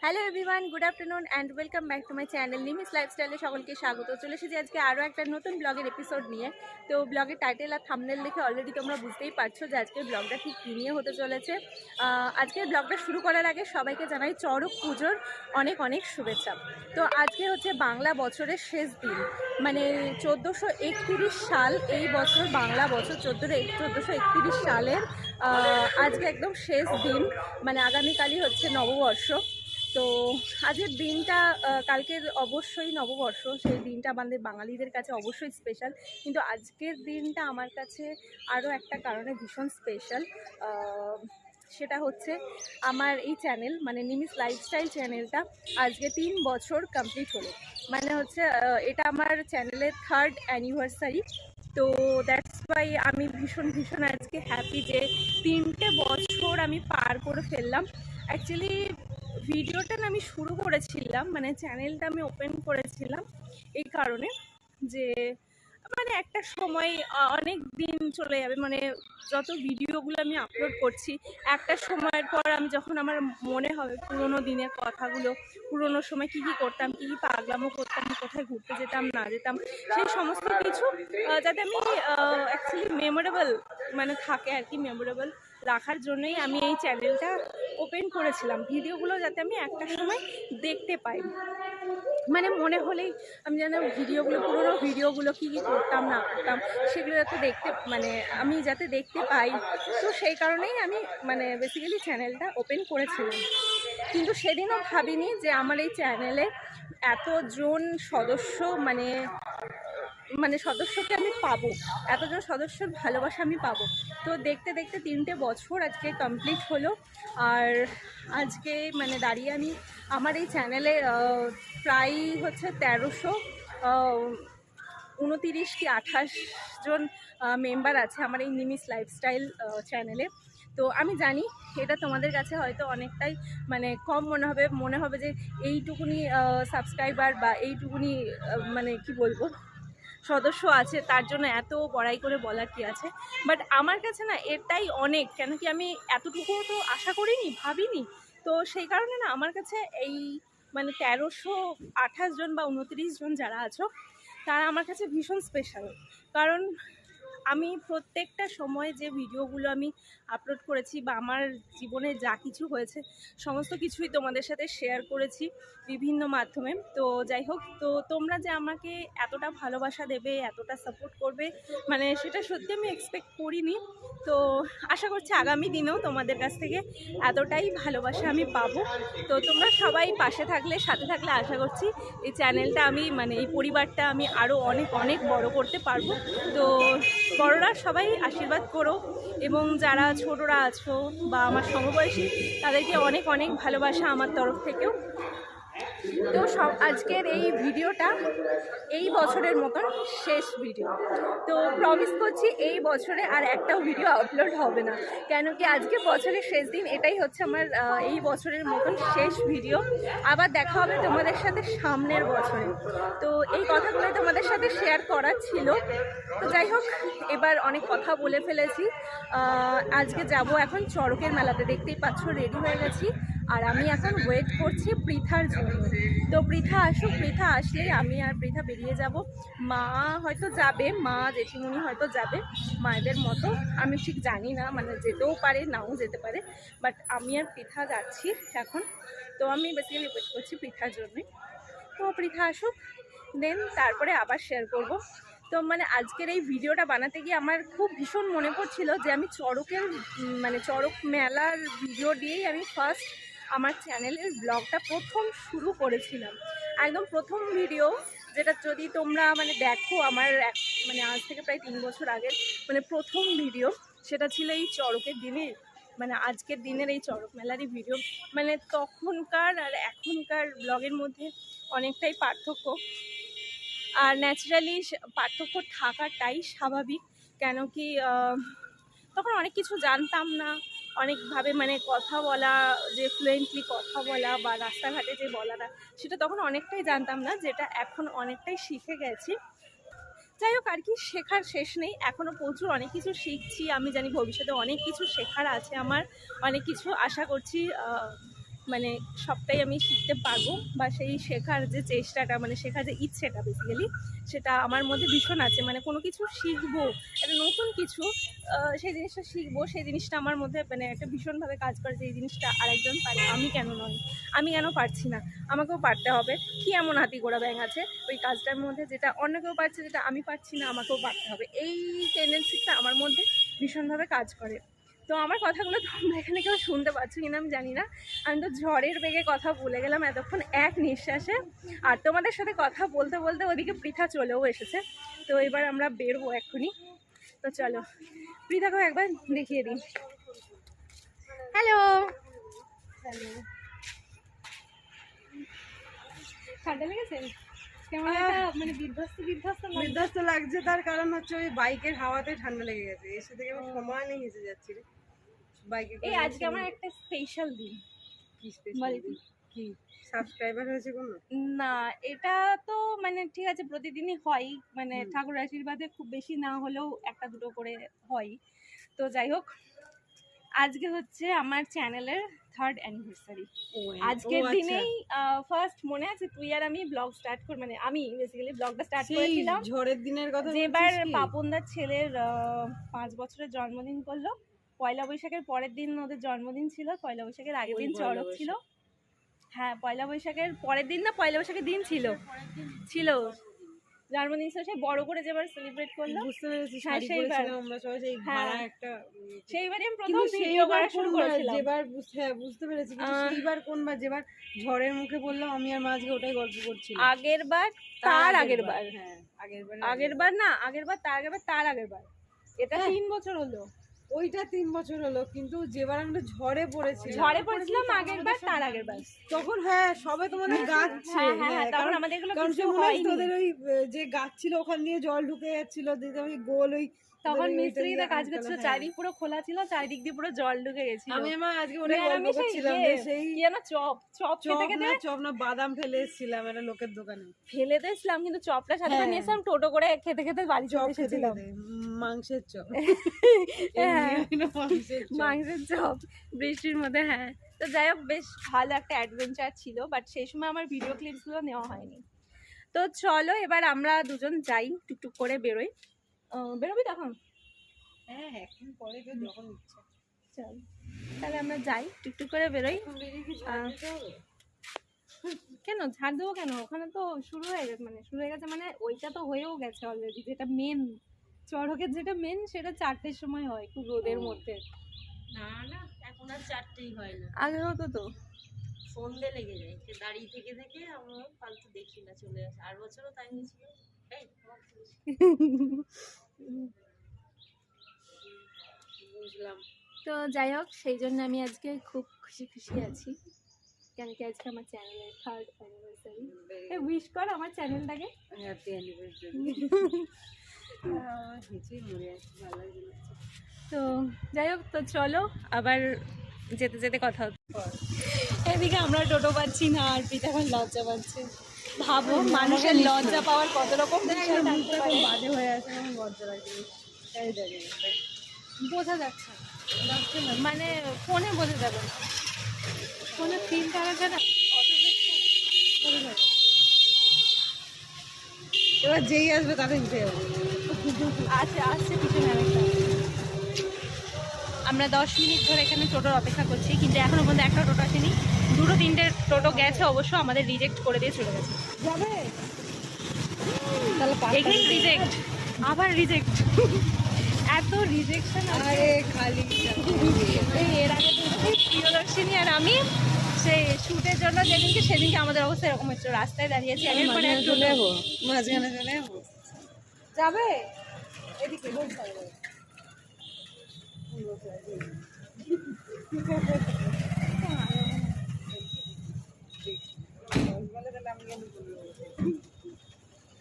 Hello everyone, good afternoon and welcome back to my channel Nimis লাইফস্টাইলে সকলকে স্বাগত। চলে এসেছি আজকে আরও একটা নতুন ব্লগের এপিসোড নিয়ে। তো ব্লগের টাইটেল আর থাম্বনেল দেখে অলরেডি তোমরা বুঝতেই পারছো যে আজকের ব্লগটা ঠিক কী নিয়ে হতে চলেছে। আজকের ব্লগটা শুরু করার আগে সবাইকে জানাই চড়ক পুজোর অনেক অনেক শুভেচ্ছা। তো আজকে হচ্ছে বাংলা বছরের শেষ দিন, মানে 1431 সাল। এই বছর বাংলা বছর 1431 সালের আজকে একদম শেষ দিন, মানে আগামীকালই হচ্ছে নববর্ষ। তো আজকের দিনটা, কালকের অবশ্যই নববর্ষ, সেই দিনটা আমাদের বাঙালিদের কাছে অবশ্যই স্পেশাল, কিন্তু আজকের দিনটা আমার কাছে আরও একটা কারণে ভীষণ স্পেশাল। সেটা হচ্ছে আমার এই চ্যানেল, মানে নিমিস লাইফস্টাইল চ্যানেলটা আজকে 3 বছর কমপ্লিট হলো। মানে হচ্ছে এটা আমার চ্যানেলের 3rd অ্যানিভার্সারি। তো দ্যাটস ওয়াই আমি ভীষণ ভীষণ আজকে হ্যাপি যে 3টে বছর আমি পার করে ফেললাম। অ্যাকচুয়ালি ভিডিওটা আমি শুরু করেছিলাম, মানে চ্যানেলটা আমি ওপেন করেছিলাম এই কারণে যে মানে একটা সময় অনেক দিন চলে যাবে, মানে যত ভিডিওগুলো আমি আপলোড করছি একটা সময়ের পর আমি যখন আমার মনে হবে পুরোনো দিনের কথাগুলো, পুরোনো সময় কী কী করতাম, কী কী পাগলামো করতাম, কোথায় ঘুরতে যেতাম না যেতাম, সেই সমস্ত কিছু যাতে আমি অ্যাকচুয়ালি মেমোরেবল মানে থাকে আর কি, মেমোরেবল রাখার জন্যই আমি এই চ্যানেলটা ওপেন করেছিলাম। ভিডিওগুলো যাতে আমি একটা সময় দেখতে পাই, মানে মনে হলেই আমি যেন ভিডিওগুলো, পুরোনো ভিডিওগুলো কী কী করতাম না করতাম সেগুলো যাতে দেখতে, মানে আমি যাতে দেখতে পাই। তো সেই কারণেই আমি মানে বেসিক্যালি চ্যানেলটা ওপেন করেছিলাম। কিন্তু সেদিনও ভাবিনি যে আমার এই চ্যানেলে এতজন সদস্য, মানে সদস্যকে আমি পাবো, এতজন সদস্যর ভালোবাসা আমি পাবো। তো দেখতে দেখতে 3টে বছর আজকে কমপ্লিট হলো। আর আজকে মানে দাঁড়িয়ে আমি আমার এই চ্যানেলে প্রায় হচ্ছে 1329 কি 28 জন মেম্বার আছে আমার এই নিমিস লাইফস্টাইল চ্যানেলে। তো আমি জানি এটা তোমাদের কাছে হয়তো অনেকটাই মানে কম মনে হবে যে এইটুকুনি সাবস্ক্রাইবার বা এইটুকুনি মানে কি বলবো সদস্য আছে, তার জন্য এত বড়াই করে বলার কি আছে। বাট আমার কাছে না এটাই অনেক, কেন কি আমি এতটুকু তো আশা করিনি, ভাবিনি। তো সেই কারণে না আমার কাছে এই মানে 1328 জন বা 29 জন যারা আছো তারা আমার কাছে ভীষণ স্পেশাল। কারণ আমি প্রত্যেকটা সময় যে ভিডিওগুলো আমি আপলোড করেছি বা আমার জীবনে যা কিছু হয়েছে সমস্ত কিছুই তোমাদের সাথে শেয়ার করেছি বিভিন্ন মাধ্যমে। তো যাই হোক, তো তোমরা যে আমাকে এতটা ভালোবাসা দেবে, এতটা সাপোর্ট করবে, মানে সেটা সত্যি আমি এক্সপেক্ট করিনি। তো আশা করছি আগামী দিনেও তোমাদের কাছ থেকে এতটাই ভালোবাসা আমি পাবো। তো তোমরা সবাই পাশে থাকলে, সাথে থাকলে আশা করছি এই চ্যানেলটা আমি, মানে এই পরিবারটা আমি আরও অনেক অনেক বড় করতে পারবো। তো বড়রা সবাই আশীর্বাদ করো, এবং যারা ছোটরা আছো বা আমার সমবয়সী তাদেরকে অনেক অনেক ভালোবাসা আমার তরফ থেকেও। তো আজকের এই ভিডিওটা এই বছরের মতন শেষ ভিডিও। তো প্রমিস করছি এই বছরে আর একটাও ভিডিও আপলোড হবে না, কেন কি আজকে বছরের শেষ দিন, এটাই হচ্ছে আমার এই বছরের মতন শেষ ভিডিও। আবার দেখা হবে তোমাদের সাথে সামনের বছরে। তো এই কথাগুলো তোমাদের সাথে শেয়ার করার ছিল। তো যাই হোক, এবার অনেক কথা বলে ফেলেছি। আজকে যাব এখন চড়কের মেলাতে, দেখতেই পাচ্ছ রেডি হয়ে গেছি। আর আমি এখন ওয়েট করছি পৃথার জন্য। তো পৃথা আসুক, পৃথা আসলেই আমি আর পৃথা বেরিয়ে যাব। মা হয়তো যাবে, মা জেঠিমণি হয়তো যাবে মায়েদের মতো, আমি ঠিক জানি না, মানে যেতেও পারে নাও যেতে পারে। বাট আমি আর পৃথা যাচ্ছি এখন। তো আমি বেসিক্যালি ওয়েট করছি পৃথার জন্যই। তো পৃথা আসুক, দেন তারপরে আবার শেয়ার করব। তো মানে আজকের এই ভিডিওটা বানাতে গিয়ে আমার খুব ভীষণ মনে পড়ছিল যে আমি চড়কের, মানে চড়ক মেলার ভিডিও দিয়েই আমি ফার্স্ট আমার চ্যানেলের ব্লগটা প্রথম শুরু করেছিলাম। একদম প্রথম ভিডিও, যেটা যদি তোমরা মানে দেখো আমার মানে আজ থেকে প্রায় 3 বছর আগের মানে প্রথম ভিডিও, সেটা ছিল এই চড়কের দিনে, মানে আজকের দিনের এই চড়ক মেলারই ভিডিও। মানে তখনকার আর এখনকার ব্লগের মধ্যে অনেকটাই পার্থক্য। আর ন্যাচারালি পার্থক্য থাকাটাই স্বাভাবিক, কেন কি তখন অনেক কিছু জানতাম না, অনেকভাবে মানে কথা বলা, যে ফ্লুয়েন্টলি কথা বলা বা রাস্তাঘাটে যে বলাটা, সেটা তখন অনেকটাই জানতাম না, যেটা এখন অনেকটাই শিখে গেছি। যাই হোক আর কি, শেখার শেষ নেই, এখনও প্রচুর অনেক কিছু শিখছি। আমি জানি ভবিষ্যতে অনেক কিছু শেখার আছে আমার, অনেক কিছু আশা করছি মানে সবটাই আমি শিখতে পারবো, বা সেই শেখার যে চেষ্টাটা, মানে শেখার যে ইচ্ছেটা বেসিক্যালি সেটা আমার মধ্যে ভীষণ আছে। মানে কোনো কিছু শিখবো, একটা নতুন কিছু, সেই জিনিসটা শিখবো, সেই জিনিসটা আমার মধ্যে মানে একটা ভীষণভাবে কাজ করে যে এই জিনিসটা আরেকজন পারে, আমি কেন নয়, আমি কেন পারছি না, আমাকেও পারতে হবে। কি এমন হাতি ঘোড়া ব্যাঙ আছে ওই কাজটার মধ্যে, যেটা অন্য কেউ পারছে, যেটা আমি পারছি না, আমাকেও পারতে হবে, এই টেন্ডেন্সিটা আমার মধ্যে ভীষণভাবে কাজ করে। তো আমার কথাগুলো তোমরা এখানে কেউ শুনতে পাচ্ছ কিনা আমি জানি না, আমি তো ঝড়ের বেগে কথা বলে গেলাম এতক্ষণ এক নিঃশ্বাসে। আর তোমাদের সাথে কথা বলতে বলতে ওদিকে পৃথা চলেও এসেছে। তো এবার আমরা বেরবো এক্ষুনি। তো চলো পৃথাকেও একবার দেখিয়ে দিই। হ্যালো, ঠান্ডা লেগেছে? কেমন একটা মানে বিধ্বস্ত লাগছে, তার কারণ হচ্ছে ওই বাইকের হাওয়াতে ঠান্ডা লেগে গেছে। এসে থেকে আমি সময় নেই, হেসে যাচ্ছি রে বাইকে। এই আজকে আমার একটা স্পেশাল দিন। কি স্পেশাল? কি সাবস্ক্রাইবার হয়েছে কোনো? না, এটা তো মানে ঠিক আছে প্রতিদিনই হয়, মানে ঠাকুর আশীর্বাদে খুব বেশি না হলেও একটা দুটো করে হয়। তো যাই হোক, আজকে হচ্ছে আমার চ্যানেলের 3rd অ্যানিভার্সারি। আজকের দিনেই ফার্স্ট মনে আছে তুই আর আমি ব্লগ স্টার্ট কর, মানে আমি বেসিক্যালি ব্লগটা স্টার্ট করেছিলাম ঝড়ের দিনের কথা, যেবার পাপনদার ছেলের 5 বছরের জন্মদিন করলো। পয়লা বৈশাখের পরের দিন ওদের জন্মদিন ছিল, পয়লা বৈশাখের আগের দিন চড়ক ছিল। হ্যাঁ, পয়লা বৈশাখের পরের দিন না পয়লা বৈশাখের দিন ছিল জন্মদিন, সে বড় করে যেবার সেলিব্রেট করলো। বুঝতে পেরেছি, শাড়ি পরেছিলাম আমরা সবাই, সেই ভাড়া একটা, সেইবারই আমি প্রথম ভিডিও করা শুরু করেছিলাম। যেবার বুঝতে পেরেছি, কিন্তু সেইবার কোনবার, যেবার ঝড়ের মুখে বললাম আমি আর মা আজকে ওটাই গল্প করছি। আগের বার, তার আগের বার, হ্যাঁ আগের বার না, আগের বার, তার আগের বার, তার আগের বার, এটা 3 বছর হলো। ওইটা 3 বছর হলো, কিন্তু যেবার আমরা ঝড়ে পড়েছিলাম আগের বার, তার আগের বার, তখন হ্যাঁ সবাই তোমাদের গাচ্ছে, তখন আমাদের এগুলো কারণ কিছু হয়নি। তোদের ওই যে গাছ ছিল ওখান দিয়ে জল ঢুকে যাচ্ছিল, দিদি ওই গোল ওই তখন মিস্ত্রিতে কাজ করছিল, চারিদিক পুরো খোলা ছিল, চারিদিক দিয়ে পুরো জল ঢুকে গেছিল। আমি আমার আজকে অনেক গল্প করছিলাম যে সেই কি না চপ না বাদাম ফেলে এসেছিলাম একটা লোকের দোকানে, ফেলে দিয়েছিলাম, কিন্তু চপটা সাথে করে নিয়ে এসেছিলাম, টোটো করে খেতে খেতে বাড়ি চলে এসেছিলাম। মাংসের চপ, মাংসের চপ বৃষ্টির মধ্যে। হ্যাঁ, তো যাই হোক বেশ ভালো একটা অ্যাডভেঞ্চার ছিল, বাট সেই সময় আমার ভিডিও ক্লিপসগুলো নেওয়া হয়নি। তো চলো এবার আমরা দুজন যাই, টুকটুক করে বেরোই। বেরোবি তখন? হ্যাঁ এখন পরে যখন ইচ্ছা। চল তাহলে আমরা যাই, টুকটুক করে বেরোই। কেন ঝাড় দেবো কেন? ওখানে তো শুরু হয়ে গেছে, মানে ওইটা তো হয়েও গেছে অলরেডি, যেটা মেন চড়কের যেটা মেন সেটা 4টের সময় হয়, খুব রোদের মধ্যে। না না, এখন আর 4টেই হয় না, আগে হতো তো, সন্ধে লেগে যায়, সে দাঁড়িয়ে থেকে থেকে আমরা ফালতু দেখি না, চলে আসে। 8 বছরও তাই হয়েছিল। বুঝলাম। তো যাই হোক, সেই জন্য আমি আজকে খুব খুশি আছি, কেন কি আজকে আমার চ্যানেলের 3rd অ্যানিভার্সারি। উইশ কর আমার চ্যানেলটাকে, হ্যাপি অ্যানিভার্সারি। তো যাই হোক, তো চলো আবার যেতে যেতে কথা হচ্ছে। এদিকে আমরা টোটো পাচ্ছি না, আর পিতা এখন লজ্জা পাচ্ছে। ভাবো মানুষের লজ্জা পাওয়ার কত রকম বাজে হয়ে আছে, আমার লজ্জা লাগছে। বোঝা যাচ্ছে না, মানে ফোনে বোঝা যাবে না, ফোনে ফিল্টার আছে না, এবার যেই আসবে তাদের উঠে যাবে। আসছে পিছনে আরেকটা। আমরা 10 মিনিট ধরে এখানে টোটোর অপেক্ষা করছি, কিন্তু এখনো পর্যন্ত একটা টোটো আসেনি। 2-3টে টোটো গেছে, অবশ্য আমাদের রিজেক্ট করে দিয়ে চলে গেছে। যাবে এখানে রিজেক্ট, আবার রিজেক্ট, এত রিজেকশন। আরে খালি এর আগে প্রিয়দর্শিনী আর আমি সেই শুটের জন্য সেদিনকে আমাদের অবস্থা এরকম হচ্ছে, রাস্তায় দাঁড়িয়েছি, একের পরে এক চলে যাবো, মাঝখানে চলে যাবো। যাবে এদিকে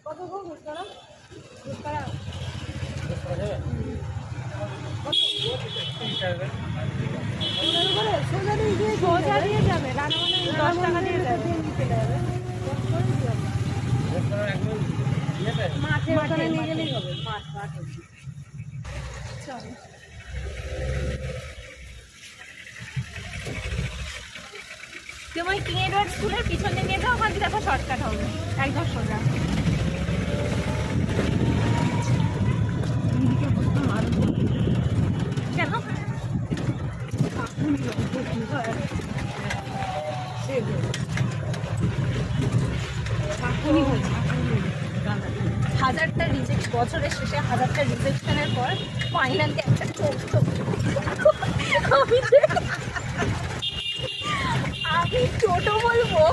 কত ঘুষ করা সোজা দিয়ে যাবে, রান্না 10 টাকা দিয়ে যাবে। মাঠে ওখানে নিয়ে গেলেই হবে। মাঠ চলো। তুমি ওই কিং এডওয়ার্ড স্কুলের পিছনে নিয়ে যাও, ওখান থেকে দেখো শর্টকাট হবে একদম সোজা। কেন? হাজারটা রিজেক্ট, বছরের শেষে হাজারটা রিজেকশনের পর ফাইনালি একটা আমি টোটো বলবো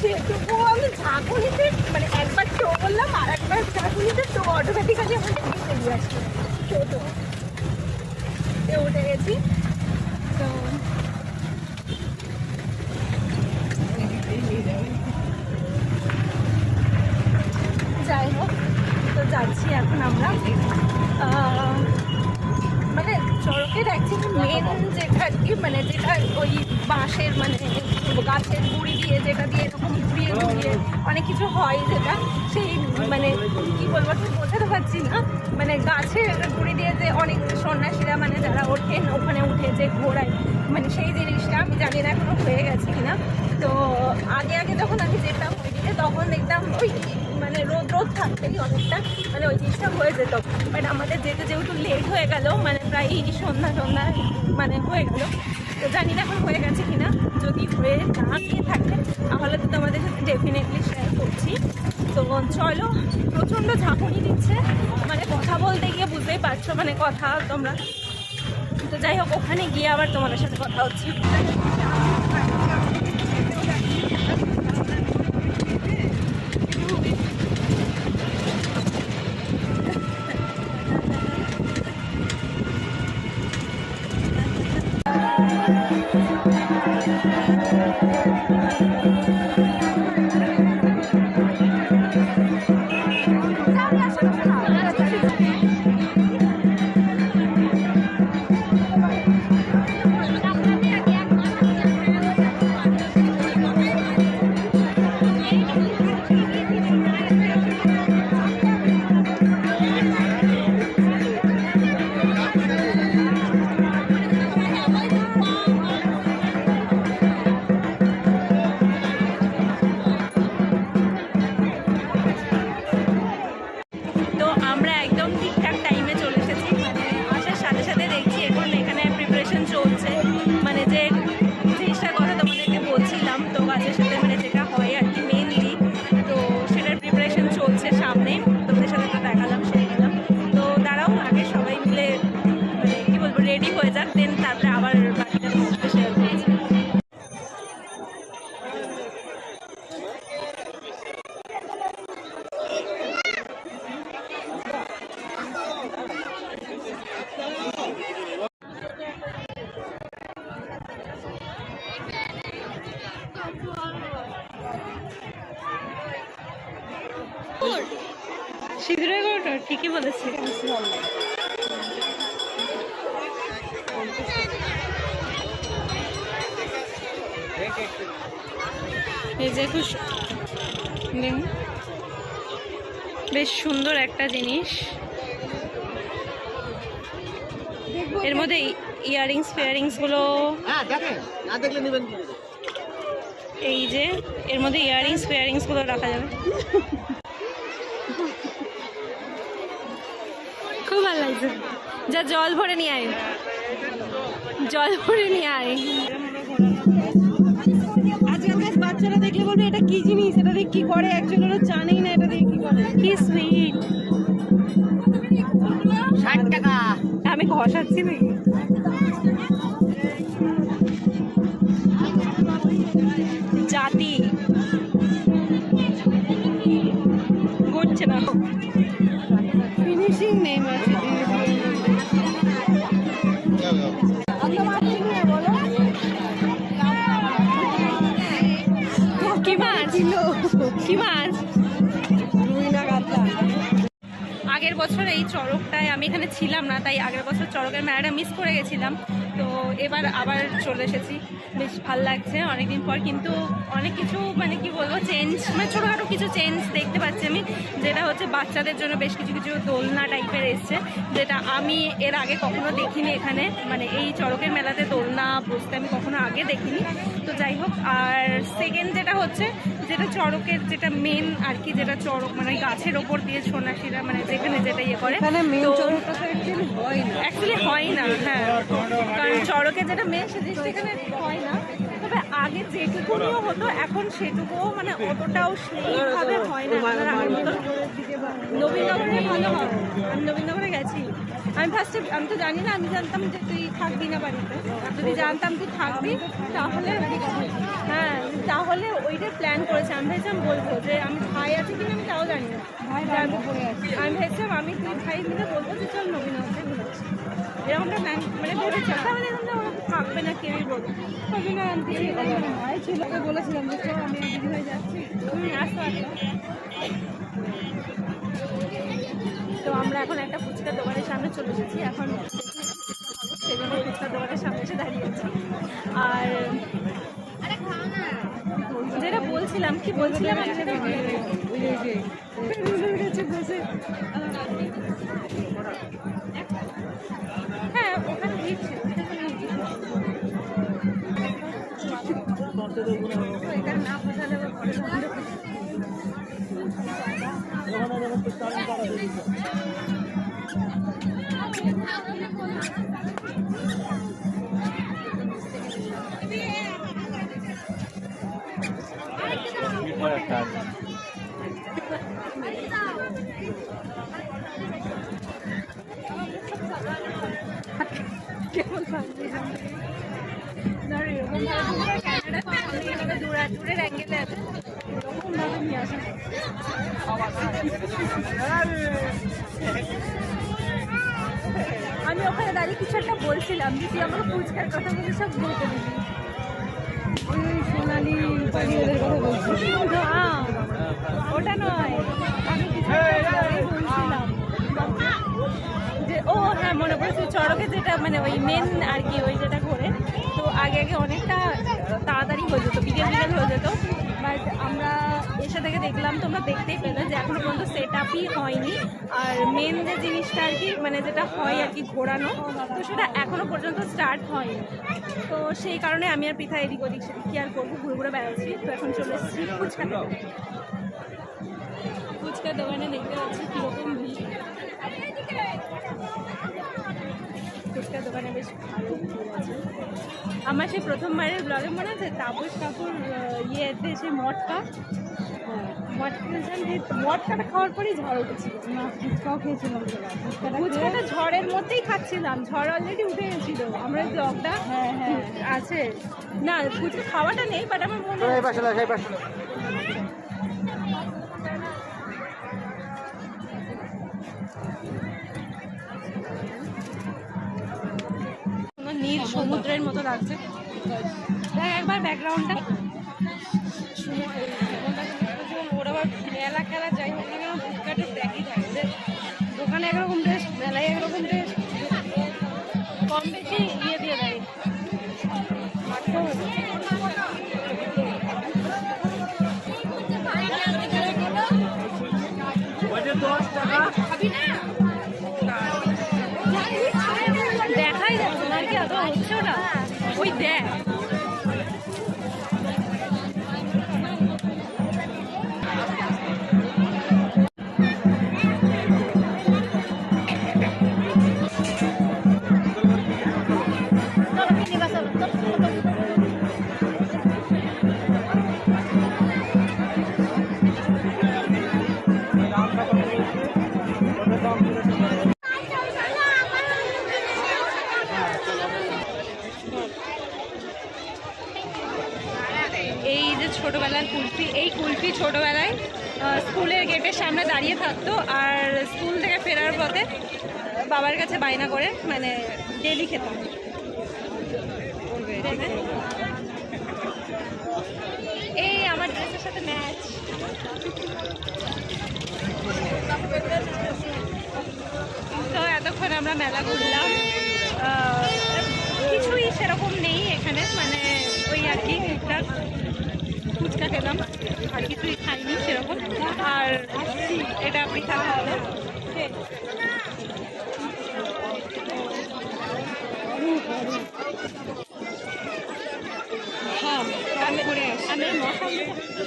সেটুকু আমি ঝাঁকুনিতে মানে একবার টো বললাম আর একবার ঝাঁকুনিতে তো অটোমেটিক্যালি আমাকে বেরিয়ে আসছে টোটো উঠে গেছি। তো যাই হোক, তো যাচ্ছি এখন আমরা মানে চড়কের অ্যাকচুয়ালি মেন যেটা আর কি মানে যেটা ওই বাঁশের মানে গাছের গুঁড়ি দিয়ে যেটা দিয়ে এরকম ঘুরিয়ে ঘুরিয়ে অনেক কিছু হয় যেটা সেই মানে কী বলবো ঠিক বোঝাতে পারছি না, মানে গাছের গুঁড়ি দিয়ে যে অনেক সন্ন্যাসীরা মানে যারা ওঠেন ওখানে উঠে যে ঘোরায় মানে সেই জিনিসটা আমি জানি না এখনো হয়ে গেছে কিনা। তো আগে আগে যখন আমি যেতাম ওইদিকে তখন দেখতাম ওই মানে রোদ থাকতেই অনেকটা মানে ওই জিনিসটা হয়ে যেত, বাট আমাদের যেতে যেহেতু লেট হয়ে গেল মানে প্রায় সন্ধ্যা মানে হয়ে গেল, তো জানি না এখন হয়ে গেছে কিনা। যদি হয়ে না গিয়ে থাকে তাহলে তো তোমাদের সাথে ডেফিনেটলি শেয়ার করছি। তো চলো, প্রচণ্ড ঝাঁকুনি দিচ্ছে মানে কথা বলতে গিয়ে বুঝতেই পারছো মানে কথা তোমরা। তো যাই হোক, ওখানে গিয়ে আবার তোমাদের সাথে কথা হচ্ছে। শীঘ্রই করো, ঠিকই বলেছি। এই যে বেশ সুন্দর একটা জিনিস, এর মধ্যে ইয়াররিংস ফেয়ারিংস গুলো এই যে এর মধ্যে ইয়াররিংস ফেয়ারিংস গুলো রাখা যাবে। খুব ভালো লাগছে। যা জল ভরে নিয়ে আয়, জল ভরে নিয়ে আয়। আজকালকার বাচ্চারা দেখলে বলবে এটা কি জিনিস, এটা দিয়ে কি করে, একজনেরও জানেই না এটা দিয়ে কি করে। কি সুইট। 60 টাকা। আমি ঘষাচ্ছি নাকি? জাতি ঘুরছে না, ফিনিশিং নেই মাঝে। কি মাছ? কি মাছ? আগের বছর এই চড়কটায় আমি এখানে ছিলাম না, তাই আগের বছর চড়কের মেলাটা মিস করে গেছিলাম। তো এবার আবার চলে এসেছি, বেশ ভালো লাগছে অনেকদিন পর। কিন্তু অনেক কিছু মানে কি বলবো চেঞ্জ, মানে ছোটোখাটো কিছু চেঞ্জ দেখতে পাচ্ছি আমি, যেটা হচ্ছে বাচ্চাদের জন্য বেশ কিছু কিছু দোলনা টাইপের এসছে, যেটা আমি এর আগে কখনো দেখিনি এখানে, মানে এই চড়কের মেলাতে দোলনা বসতে আমি কখনো আগে দেখিনি। তো যাই হোক, আর সেকেন্ড যেটা হচ্ছে, যেটা চড়কের যেটা মেন আর কি, যেটা চড়ক মানে গাছের ওপর দিয়ে সন্ন্যাসীরা মানে যেখানে যেটা ইয়ে করে, এখানে মেন তো চড়কটা তো অ্যাকচুয়ালি হয় না। অ্যাকচুয়ালি হয় না, হ্যাঁ, কারণ চড়কের যেটা মেন সে জিনিসটা এখানে হয় না। তবে আগে যেটুকুনিও হতো এখন সেটুকুও মানে অতটাও সেইভাবে হয় না। আপনার আগের মতন নবীনগরে ভালো হয়, আমি নবীনগরে গেছি। আমি ফার্স্টে আমি তো জানি না, আমি জানতাম যে তুই থাকবি না বাড়িতে, যদি জানতাম তুই থাকবি তাহলে হ্যাঁ তাহলে ওইটার প্ল্যান করেছে। আমি ভেবেছিলাম বলবো যে আমি ভাই আছে কিনা আমি তাও জানি না, আমি ভেবেছিলাম আমি তুই ভাই মিলে বলবো যে চল নবীনগরে ঘুরেছি, এরকমটা প্ল্যান মানে ভেবেছিলাম। তাহলে ওরা থাকবে না কেউই বলবো, তবে না ভাই ছিল বলেছিলাম যে চল আমি দিদি ভাই যাচ্ছি, আসতে পারতাম। তো আমরা এখন একটা ফুচকার দোকানের সামনে চলে এসেছি, এখন সেই জন্য ফুচকার দোকানের সামনে এসে দাঁড়িয়ে আছি। আর যেটা বলছিলাম, কি বলছিলাম হ্যাঁ ওখানে ভিড় ছিল, এখানে না বোঝালে কেমন দূরের অ্যাঙ্গেলে আছে এরকম ভাবে নিয়ে আসা। আমি ওখানে দাঁড়িয়ে কিছু একটা বলছিলাম যে তুই আমার ফুচকার কথা বলে সব বলতে দিবি, ওই সোনালি রূপালি ওদের কথা বলছি। ওটা নয়, আমি কিছু বলছিলাম যে ও হ্যাঁ মনে পড়েছে, চড়কে যেটা মানে ওই মেন আর কি, ওই যেটা ঘোরে, তো আগে আগে অনেকটা তাড়াতাড়ি হয়ে যেত, বিকেল বিকেল হয়ে যেত, বাট আমরা এসে থেকে দেখলাম, তোমরা দেখতেই পেলে যে এখনো পর্যন্ত সেট আপই হয়নি। আর মেন যে জিনিসটা আর কি মানে যেটা হয় আর কি ঘোরানো, তো সেটা এখনো পর্যন্ত স্টার্ট হয়নি। তো সেই কারণে আমি আর পৃথা এদিক ওদিক সেদিক কি আর করবো, ঘুরে ঘুরে বেড়াচ্ছি। তো এখন চলে এসেছি ফুচকা দোকানে, ফুচকার দোকানে দেখতে পাচ্ছি কীরকম ভিড়। ফুচকার দোকানে বেশ ভালো ভিড় আছে। আমার সেই প্রথমবারের ব্লগে মনে আছে তাপস কাকুর ইয়েতে সে মটকা মটকাটা খাওয়ার পরেই ঝড় উঠেছিল। না ফুচকাও খেয়েছিলাম, ফুচকাটা ঝড়ের মধ্যেই খাচ্ছিলাম, ঝড় অলরেডি উঠে গেছিল। আমরা ব্লগটা আছে না, ফুচকা খাওয়াটা নেই, বাট আমার মনে হয় নীল সমুদ্রের মতো লাগছে। দেখ একবার ব্যাকগ্রাউন্ডটা, ওরা আবার মেলা খেলা যাই হোক না কেন ফুচকাটা প্যাকই থাকে, ওদের দোকানে একরকম টেস্ট, মেলায় একরকম টেস্ট, কম বেশি ইয়ে দিয়ে দেয়। দেখাই যাচ্ছে না আর কি, এত হচ্ছে না ওই দেখ। এই যে ছোটোবেলার কুলফি, এই কুলফি ছোটোবেলায় স্কুলের গেটের সামনে দাঁড়িয়ে থাকতো, আর স্কুল থেকে ফেরার পথে বাবার কাছে বায়না করে মানে ডেলি খেতাম। এই আমার ড্রেসের সাথে ম্যাচ। তো এতক্ষণ আমরা মেলা ঘুরলাম, কিছু সেরকম নেই এখানে, মানে ওই আর কি টুকটাক ফুচকা খেলাম, আর কিছুই খাইনি সেরকম। আর এটা পিঠা খাওয়ালো। হ্যাঁ কালে করে আসে,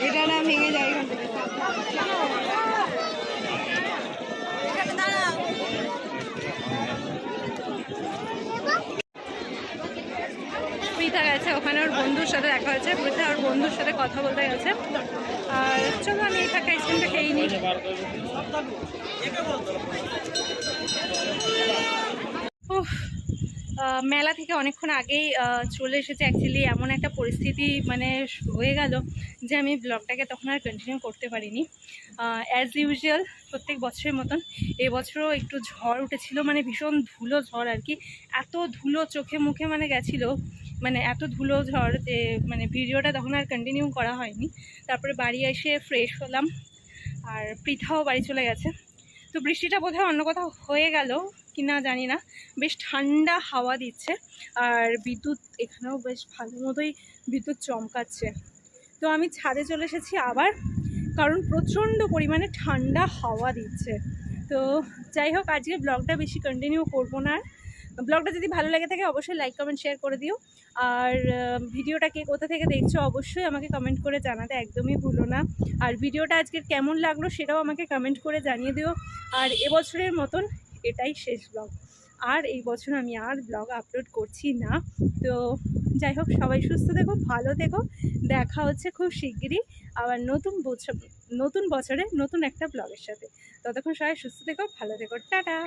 এটা না ভেঙে যায় এখান থেকে। পৃথা গেছে ওখানে, ওর বন্ধুর সাথে দেখা হয়েছে, পৃথা ওর বন্ধুর সাথে কথা বলতে গেছে। আর চলো আমি এই ফাঁকা আইসক্রিমটা খেয়ে নিই। উফ, মেলা থেকে অনেকক্ষণ আগেই চলে এসেছে। অ্যাকচুয়ালি এমন একটা পরিস্থিতি মানে হয়ে গেল যে আমি ব্লগটাকে তখন আর কন্টিনিউ করতে পারিনি। অ্যাজ ইউজুয়াল প্রত্যেক বছরের মতন এবছরও একটু ঝড় উঠেছিল, মানে ভীষণ ধুলো ঝড় আর কি। এত ধুলো চোখে মুখে মানে গেছিলো, মানে এত ধুলো ঝড় যে মানে ভিডিওটা তখন আর কন্টিনিউ করা হয়নি। তারপরে বাড়ি এসে ফ্রেশ হলাম, আর পৃথাও বাড়ি চলে গেছে। তো বৃষ্টিটা বোধহয় অন্য কোথাও হয়ে গেল কিনা জানি না, বেশ ঠান্ডা হাওয়া দিচ্ছে, আর বিদ্যুৎ এখানেও বেশ ভালো মতোই বিদ্যুৎ চমকাচ্ছে। তো আমি ছাদে চলে এসেছি আবার, কারণ প্রচণ্ড পরিমাণে ঠান্ডা হাওয়া দিচ্ছে। তো যাই হোক, আজকে ব্লগটা বেশি কন্টিনিউ করবো না। ব্লগটা যদি ভালো লেগে থাকে অবশ্যই লাইক কমেন্ট শেয়ার করে দিও, আর ভিডিওটা কে কোথা থেকে দেখছো অবশ্যই আমাকে কমেন্ট করে জানাতে একদমই ভুলো না। আর ভিডিওটা আজকের কেমন লাগলো সেটাও আমাকে কমেন্ট করে জানিয়ে দিও। আর এবছরের মতন এটাই শেষ ব্লগ, আর এই বছর আমি আর ব্লগ আপলোড করছি না। তো যাই হোক, সবাই সুস্থ থেকো, ভালো থেকো, দেখা হচ্ছে খুব শিগগিরই আবার নতুন বছরে নতুন একটা ব্লগের সাথে। ততক্ষণ সবাই সুস্থ থেকো, ভালো থেকো, টাটা।